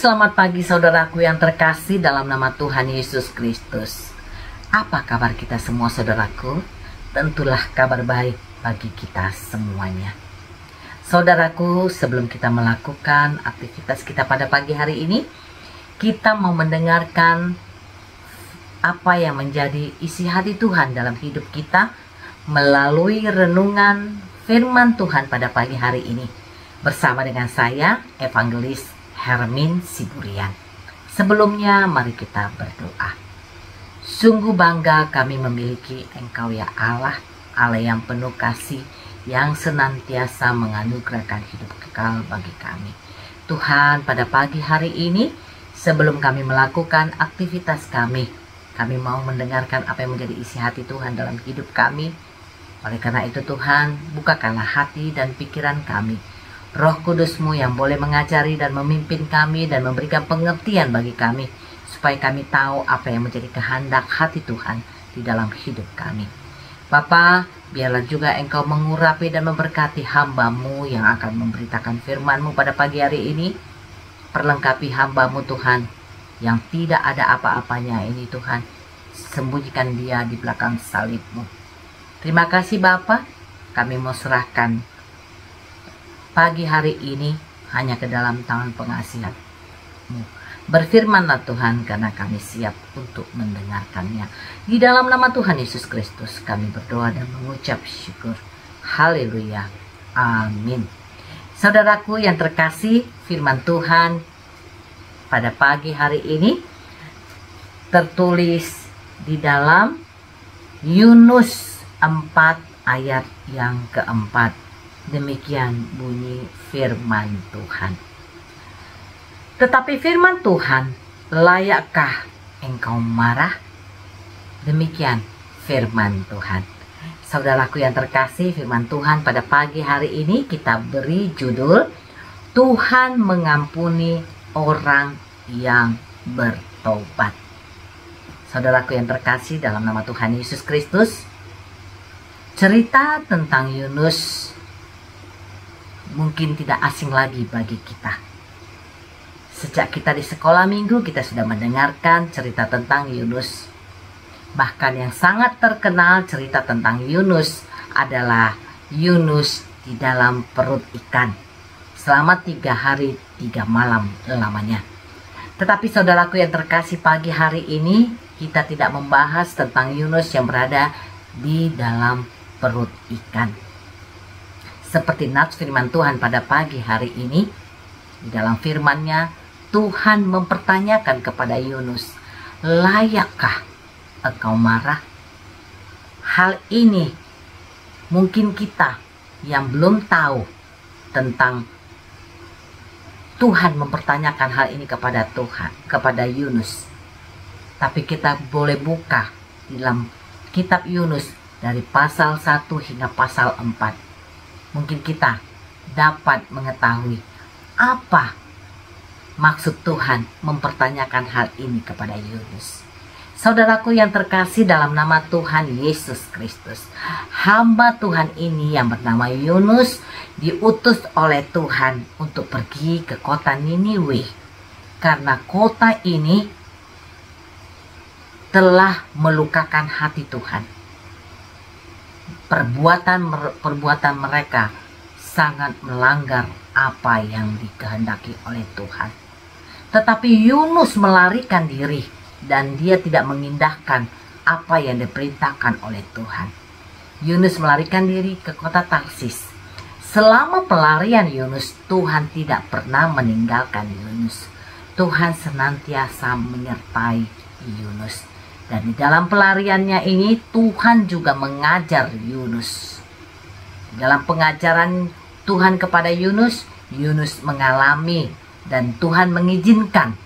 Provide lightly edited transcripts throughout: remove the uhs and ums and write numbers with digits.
Selamat pagi saudaraku yang terkasih dalam nama Tuhan Yesus Kristus. Apa kabar kita semua saudaraku? Tentulah kabar baik bagi kita semuanya. Saudaraku, sebelum kita melakukan aktivitas kita pada pagi hari ini, kita mau mendengarkan apa yang menjadi isi hati Tuhan dalam hidup kita melalui renungan firman Tuhan pada pagi hari ini. Bersama dengan saya, Evangelis Hermin Siburian. Sebelumnya mari kita berdoa. Sungguh bangga kami memiliki Engkau ya Allah, Allah yang penuh kasih, yang senantiasa menganugerahkan hidup kekal bagi kami. Tuhan, pada pagi hari ini, sebelum kami melakukan aktivitas kami mau mendengarkan apa yang menjadi isi hati Tuhan dalam hidup kami. Oleh karena itu Tuhan, bukakanlah hati dan pikiran kami. Roh Kudus-Mu yang boleh mengajari dan memimpin kami dan memberikan pengertian bagi kami, supaya kami tahu apa yang menjadi kehendak hati Tuhan di dalam hidup kami. Bapa, biarlah juga Engkau mengurapi dan memberkati hamba-Mu yang akan memberitakan firman-Mu pada pagi hari ini. Perlengkapi hamba-Mu Tuhan, yang tidak ada apa-apanya ini Tuhan. Sembunyikan dia di belakang salib-Mu. Terima kasih Bapa, kami mau serahkan pagi hari ini hanya ke dalam tangan pengasihan-Mu. Berfirmanlah Tuhan, karena kami siap untuk mendengarkannya. Di dalam nama Tuhan Yesus Kristus kami berdoa dan mengucap syukur. Haleluya. Amin. Saudaraku yang terkasih, firman Tuhan pada pagi hari ini tertulis di dalam Yunus 4 ayat yang keempat. Demikian bunyi firman Tuhan. Tetapi firman Tuhan, layakkah engkau marah? Demikian firman Tuhan. Saudaraku yang terkasih, firman Tuhan pada pagi hari ini kita beri judul Tuhan mengampuni orang yang bertobat. Saudaraku yang terkasih dalam nama Tuhan Yesus Kristus, cerita tentang Yunus mungkin tidak asing lagi bagi kita. Sejak kita di sekolah minggu, kita sudah mendengarkan cerita tentang Yunus. Bahkan yang sangat terkenal cerita tentang Yunus adalah Yunus di dalam perut ikan selama 3 hari 3 malam lamanya. Tetapi saudaraku yang terkasih, pagi hari ini kita tidak membahas tentang Yunus yang berada di dalam perut ikan. Seperti nats firman Tuhan pada pagi hari ini, di dalam firman-Nya Tuhan mempertanyakan kepada Yunus, layakkah engkau marah? Hal ini mungkin kita yang belum tahu tentang Tuhan mempertanyakan hal ini kepada Tuhan, kepada Yunus. Tapi kita boleh buka di dalam kitab Yunus dari pasal 1 hingga pasal 4. Mungkin kita dapat mengetahui apa maksud Tuhan mempertanyakan hal ini kepada Yunus. Saudaraku yang terkasih dalam nama Tuhan Yesus Kristus, hamba Tuhan ini yang bernama Yunus diutus oleh Tuhan untuk pergi ke kota Niniwe, karena kota ini telah melukakan hati Tuhan. Perbuatan mereka sangat melanggar apa yang dikehendaki oleh Tuhan. Tetapi Yunus melarikan diri dan dia tidak mengindahkan apa yang diperintahkan oleh Tuhan. Yunus melarikan diri ke kota Tarsis. Selama pelarian Yunus, Tuhan tidak pernah meninggalkan Yunus. Tuhan senantiasa menyertai Yunus. Dan di dalam pelariannya ini Tuhan juga mengajar Yunus. Dalam pengajaran Tuhan kepada Yunus, Yunus mengalami dan Tuhan mengizinkan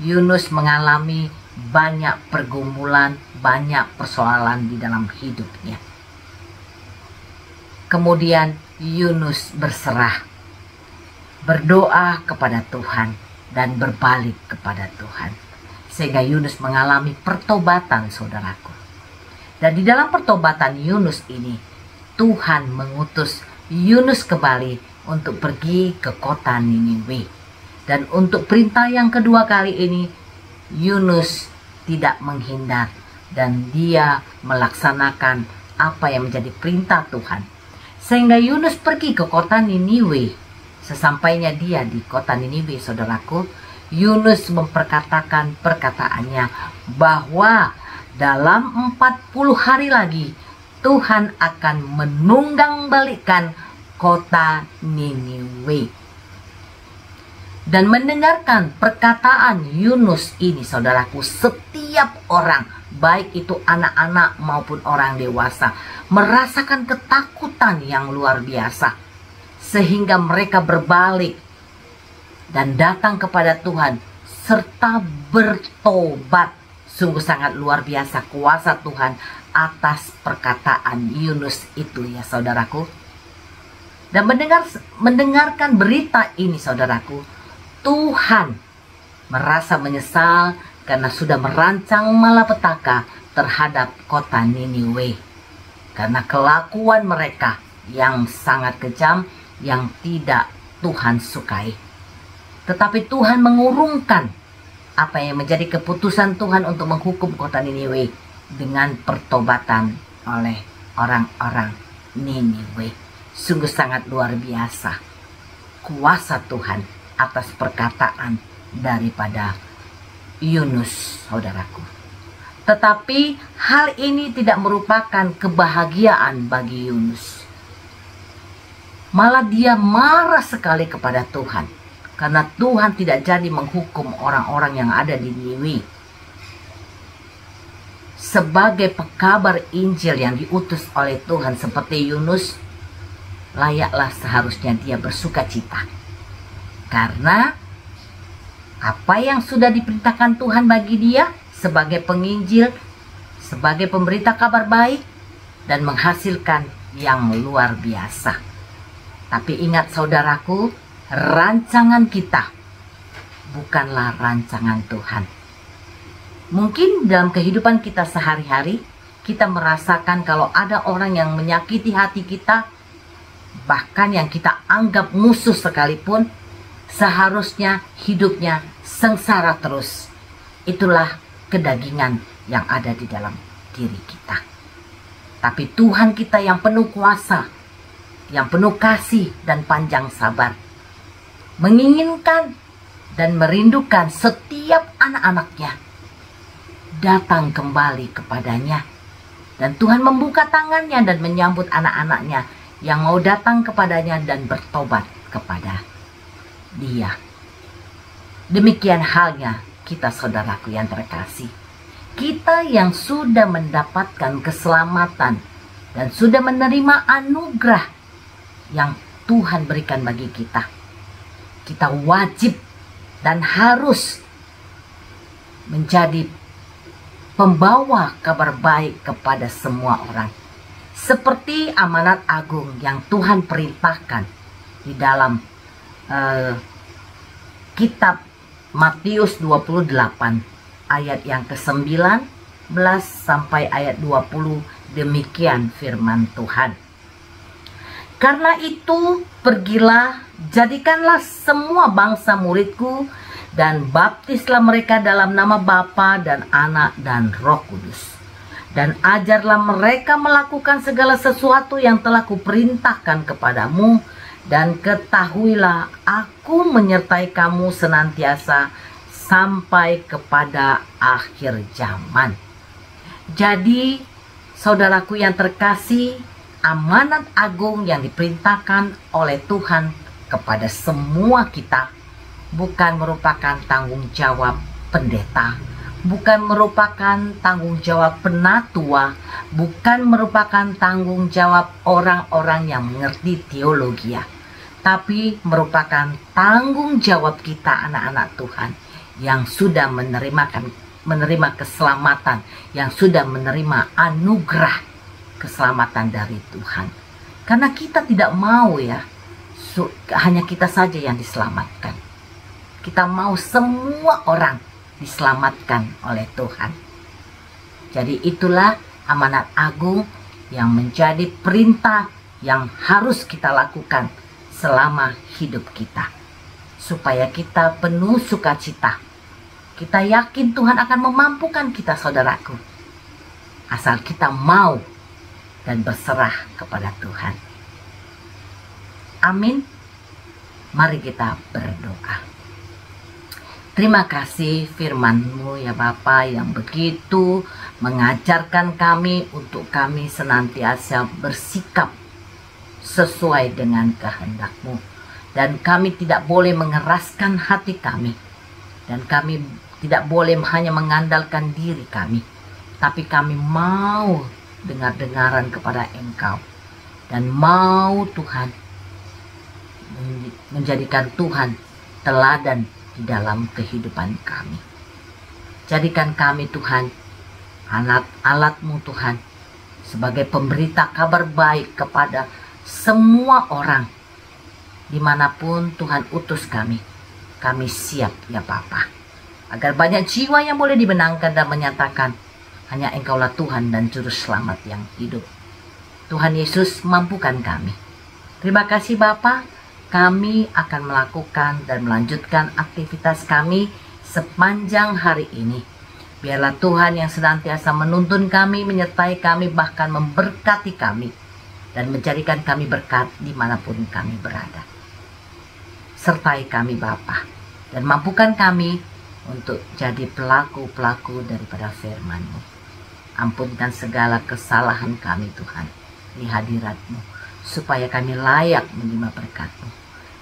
Yunus mengalami banyak pergumulan, banyak persoalan di dalam hidupnya. Kemudian Yunus berserah, berdoa kepada Tuhan dan berbalik kepada Tuhan. Sehingga Yunus mengalami pertobatan, saudaraku. Dan di dalam pertobatan Yunus ini, Tuhan mengutus Yunus kembali untuk pergi ke kota Niniwe. Dan untuk perintah yang kedua kali ini, Yunus tidak menghindar dan dia melaksanakan apa yang menjadi perintah Tuhan. Sehingga Yunus pergi ke kota Niniwe. Sesampainya dia di kota Niniwe, saudaraku, Yunus memperkatakan perkataannya bahwa dalam 40 hari lagi Tuhan akan menunggang-balikkan kota Niniwe. Dan mendengarkan perkataan Yunus ini, saudaraku, setiap orang, baik itu anak-anak maupun orang dewasa, merasakan ketakutan yang luar biasa. Sehingga mereka berbalik dan datang kepada Tuhan serta bertobat. Sungguh sangat luar biasa kuasa Tuhan atas perkataan Yunus itu, ya saudaraku. Dan mendengarkan berita ini, saudaraku, Tuhan merasa menyesal karena sudah merancang malapetaka terhadap kota Niniwe. Karena kelakuan mereka yang sangat kejam, yang tidak Tuhan sukai. Tetapi Tuhan mengurungkan apa yang menjadi keputusan Tuhan untuk menghukum kota Niniwe dengan pertobatan oleh orang-orang Niniwe. Sungguh sangat luar biasa kuasa Tuhan atas perkataan daripada Yunus, saudaraku. Tetapi hal ini tidak merupakan kebahagiaan bagi Yunus. Malah dia marah sekali kepada Tuhan karena Tuhan tidak jadi menghukum orang-orang yang ada di Niniwe. Sebagai pekabar Injil yang diutus oleh Tuhan seperti Yunus, layaklah seharusnya dia bersuka cita. Karena apa yang sudah diperintahkan Tuhan bagi dia sebagai penginjil, sebagai pemberita kabar baik, dan menghasilkan yang luar biasa. Tapi ingat saudaraku, rancangan kita bukanlah rancangan Tuhan. Mungkin dalam kehidupan kita sehari-hari, kita merasakan kalau ada orang yang menyakiti hati kita, bahkan yang kita anggap musuh sekalipun, seharusnya hidupnya sengsara terus. Itulah kedagingan yang ada di dalam diri kita. Tapi Tuhan kita yang penuh kuasa, yang penuh kasih dan panjang sabar, menginginkan dan merindukan setiap anak-anaknya datang kembali kepadanya. Dan Tuhan membuka tangannya dan menyambut anak-anaknya yang mau datang kepadanya dan bertobat kepada Dia. Demikian halnya kita, saudaraku yang terkasih. Kita yang sudah mendapatkan keselamatan dan sudah menerima anugerah yang Tuhan berikan bagi kita, kita wajib dan harus menjadi pembawa kabar baik kepada semua orang. Seperti amanat agung yang Tuhan perintahkan di dalam kitab Matius 28 ayat yang ke-19 sampai ayat 20. Demikian firman Tuhan. Karena itu pergilah, jadikanlah semua bangsa muridku, dan baptislah mereka dalam nama Bapa dan Anak dan Roh Kudus. Dan ajarlah mereka melakukan segala sesuatu yang telah kuperintahkan kepadamu. Dan ketahuilah aku menyertai kamu senantiasa sampai kepada akhir zaman. Jadi saudaraku yang terkasih, amanat agung yang diperintahkan oleh Tuhan kepada semua kita bukan merupakan tanggung jawab pendeta, bukan merupakan tanggung jawab penatua, bukan merupakan tanggung jawab orang-orang yang mengerti teologi, tapi merupakan tanggung jawab kita, anak-anak Tuhan yang sudah menerima keselamatan, yang sudah menerima anugerah keselamatan dari Tuhan. Karena kita tidak mau hanya kita saja yang diselamatkan. Kita mau semua orang diselamatkan oleh Tuhan. Jadi itulah amanat agung yang menjadi perintah yang harus kita lakukan selama hidup kita. supaya kita penuh sukacita. Kita yakin Tuhan akan memampukan kita, saudaraku, asal kita mau dan berserah kepada Tuhan. Amin. Mari kita berdoa. Terima kasih firman-Mu ya Bapa yang begitu mengajarkan kami untuk kami senantiasa bersikap sesuai dengan kehendak-Mu. Dan kami tidak boleh mengeraskan hati kami. Dan kami tidak boleh hanya mengandalkan diri kami. Tapi kami mau dengar-dengaran kepada Engkau. Dan mau Tuhan menjadikan Tuhan teladan di dalam kehidupan kami. Jadikan kami Tuhan alat-alat-Mu Tuhan sebagai pemberita kabar baik kepada semua orang dimanapun Tuhan utus kami. Kami siap ya Bapa, agar banyak jiwa yang boleh dibenangkan dan menyatakan hanya Engkaulah Tuhan dan Juru Selamat yang hidup. Tuhan Yesus, mampukan kami. Terima kasih Bapa. Kami akan melakukan dan melanjutkan aktivitas kami sepanjang hari ini. Biarlah Tuhan yang senantiasa menuntun kami, menyertai kami, bahkan memberkati kami, dan menjadikan kami berkat dimanapun kami berada. Sertai kami Bapa, dan mampukan kami untuk jadi pelaku-pelaku daripada firman-Mu. Ampunkan segala kesalahan kami Tuhan di hadirat-Mu, supaya kami layak menerima berkat-Mu.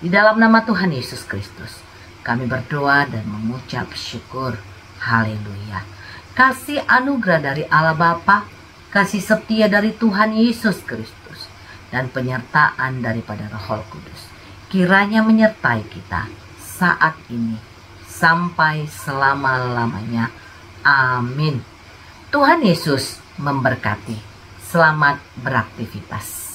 Di dalam nama Tuhan Yesus Kristus, kami berdoa dan mengucap syukur. Haleluya. Kasih anugerah dari Allah Bapa, kasih setia dari Tuhan Yesus Kristus, dan penyertaan daripada Roh Kudus kiranya menyertai kita saat ini sampai selama-lamanya. Amin. Tuhan Yesus memberkati. Selamat beraktivitas.